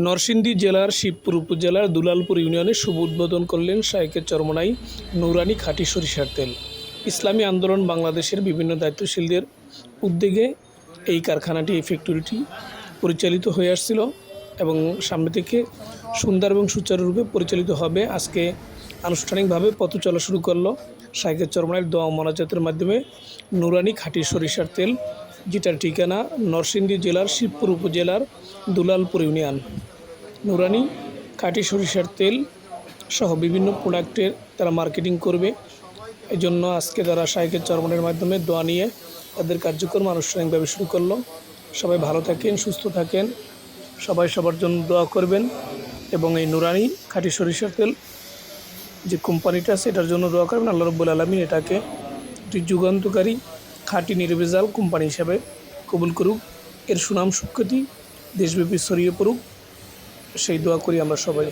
নরসিংদী জেলার শিবপুর উপজেলার দুলালপুর ইউনিয়নে শুভ উদ্বোধন করলেন শাইখের চরমোনাই নুরানি খাঁটি সরিষার তেল। ইসলামী আন্দোলন বাংলাদেশের বিভিন্ন দায়িত্বশীলদের উদ্যোগে এই কারখানাটি, এই ফ্যাক্টরিটি পরিচালিত হয়ে আসছিল এবং সামনে থেকে সুন্দর এবং সুচারুরূপে পরিচালিত হবে। আজকে আনুষ্ঠানিকভাবে পথ চলা শুরু করলো শাইখের চরমোনাইয়ের দোয়া মোনাজাতের মাধ্যমে নুরানি খাঁটি সরিষার তেল, যেটার ঠিকানা নরসিংদী জেলার শিবপুর উপজেলার দুলালপুর ইউনিয়ন। নুরানি খাঁটি সরিষার তেল সহ বিভিন্ন প্রোডাক্টের তারা মার্কেটিং করবে। এজন্য আজকে তারা শাইখের চরমোনাইয়ের মাধ্যমে দোয়া নিয়ে তাদের কার্যক্রম আনুষ্ঠানিকভাবে শুরু করলো। সবাই ভালো থাকেন, সুস্থ থাকেন, সবাই সবার জন্য দোয়া করবেন এবং এই নুরানি খাঁটি সরিষার তেল যে কোম্পানিটা আছে এটার জন্য দোয়া করবেন। আল্লাহ রাব্বুল আলামিন এটাকে একটি যুগান্তকারী খাঁটি নির্ভেজাল কোম্পানি হিসাবে কবুল করুক, এর সুনাম সুখ্যাতি দেশব্যাপী ছড়িয়ে পড়ুক, সেই দোয়া করি আমরা সবাই।